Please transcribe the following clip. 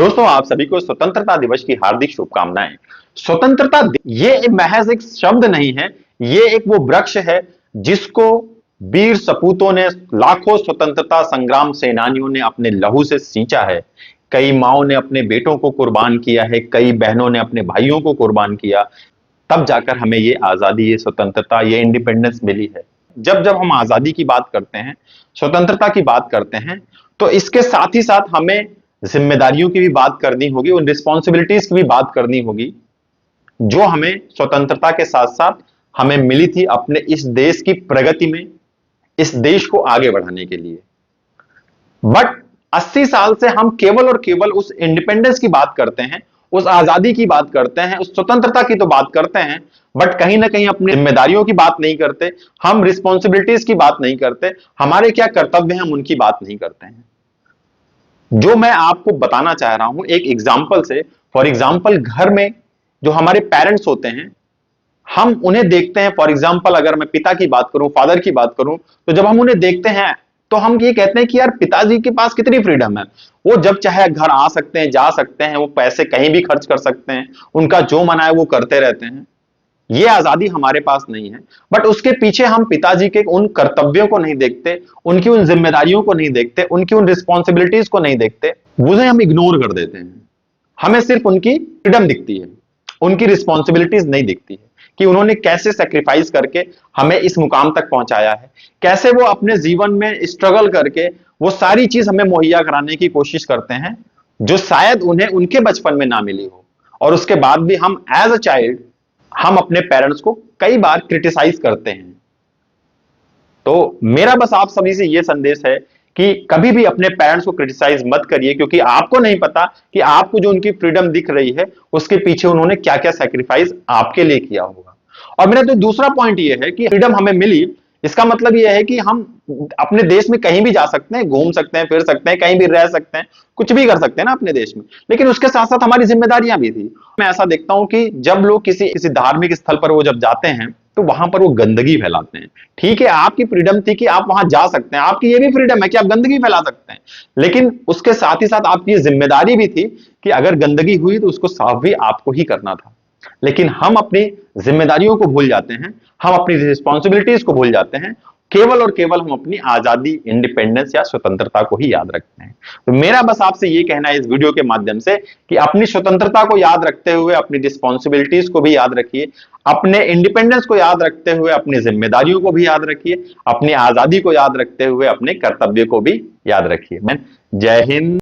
दोस्तों, आप सभी को स्वतंत्रता दिवस की हार्दिक शुभकामनाएं। ये महज एक शब्द नहीं है, ये एक वो वृक्ष है जिसको वीर सपूतों ने, लाखों स्वतंत्रता संग्राम सेनानियों ने अपने लहू से सींचा है। कई माओं ने अपने बेटों को कुर्बान किया है, कई बहनों ने अपने भाइयों को कुर्बान किया, तब जाकर हमें ये आजादी, ये स्वतंत्रता, ये इंडिपेंडेंस मिली है। जब जब हम आजादी की बात करते हैं, स्वतंत्रता की बात करते हैं, तो इसके साथ ही साथ हमें जिम्मेदारियों की भी बात करनी होगी, उन रिस्पॉन्सिबिलिटीज की भी बात करनी होगी जो हमें स्वतंत्रता के साथ साथ हमें मिली थी अपने इस देश की प्रगति में, इस देश को आगे बढ़ाने के लिए। बट 80 साल से हम केवल और केवल उस इंडिपेंडेंस की बात करते हैं, उस आजादी की बात करते हैं, उस स्वतंत्रता की तो बात करते हैं, बट कहीं ना कहीं अपनी जिम्मेदारियों की बात नहीं करते, हम रिस्पॉन्सिबिलिटीज की बात नहीं करते, हमारे क्या कर्तव्य हैं हम उनकी बात नहीं करते हैं। जो मैं आपको बताना चाह रहा हूं एक एग्जाम्पल से, फॉर एग्जाम्पल घर में जो हमारे पेरेंट्स होते हैं, हम उन्हें देखते हैं। फॉर एग्जाम्पल अगर मैं पिता की बात करूं, फादर की बात करूं, तो जब हम उन्हें देखते हैं तो हम ये कहते हैं कि यार पिताजी के पास कितनी फ्रीडम है, वो जब चाहे घर आ सकते हैं, जा सकते हैं, वो पैसे कहीं भी खर्च कर सकते हैं, उनका जो मना है वो करते रहते हैं। ये आजादी हमारे पास नहीं है। बट उसके पीछे हम पिताजी के उन कर्तव्यों को नहीं देखते, उनकी उन जिम्मेदारियों को नहीं देखते, उनकी उन रिस्पॉन्सिबिलिटीज को नहीं देखते, उन्हें हम इग्नोर कर देते हैं। हमें सिर्फ उनकी फ्रीडम दिखती है, उनकी रिस्पॉन्सिबिलिटीज नहीं दिखती है कि उन्होंने कैसे सेक्रीफाइस करके हमें इस मुकाम तक पहुंचाया है, कैसे वो अपने जीवन में स्ट्रगल करके वो सारी चीज हमें मुहैया कराने की कोशिश करते हैं जो शायद उन्हें उनके बचपन में ना मिली हो। और उसके बाद भी हम एज अ चाइल्ड हम अपने पेरेंट्स को कई बार क्रिटिसाइज करते हैं। तो मेरा बस आप सभी से यह संदेश है कि कभी भी अपने पेरेंट्स को क्रिटिसाइज मत करिए, क्योंकि आपको नहीं पता कि आपको जो उनकी फ्रीडम दिख रही है उसके पीछे उन्होंने क्या क्या सैक्रिफाइस आपके लिए किया होगा। और मेरा तो दूसरा पॉइंट यह है कि फ्रीडम हमें मिली, इसका मतलब यह है कि हम अपने देश में कहीं भी जा सकते हैं, घूम सकते हैं, फिर सकते हैं, कहीं भी रह सकते हैं, कुछ भी कर सकते हैं ना अपने देश में। लेकिन उसके साथ साथ हमारी जिम्मेदारियां भी थी। मैं ऐसा देखता हूं कि जब लोग किसी किसी धार्मिक स्थल पर वो जब जाते हैं तो वहां पर वो गंदगी फैलाते हैं। ठीक है, आपकी फ्रीडम थी कि आप वहां जा सकते हैं, आपकी ये भी फ्रीडम है कि आप गंदगी फैला सकते हैं, लेकिन उसके साथ ही साथ आपकी जिम्मेदारी भी थी कि अगर गंदगी हुई तो उसको साफ भी आपको ही करना था। लेकिन हम अपनी जिम्मेदारियों को भूल जाते हैं, हम अपनी रिस्पॉन्सिबिलिटीज को भूल जाते हैं, केवल और केवल हम अपनी आजादी, इंडिपेंडेंस या स्वतंत्रता को ही याद रखते हैं। तो मेरा बस आपसे यह कहना है इस वीडियो के माध्यम से कि अपनी स्वतंत्रता को याद रखते हुए अपनी रिस्पॉन्सिबिलिटीज को भी याद रखिए, अपने इंडिपेंडेंस को याद रखते हुए अपनी जिम्मेदारियों को भी याद रखिए, अपनी आजादी को याद रखते हुए अपने कर्तव्य को भी याद रखिए। मैं जय हिंद।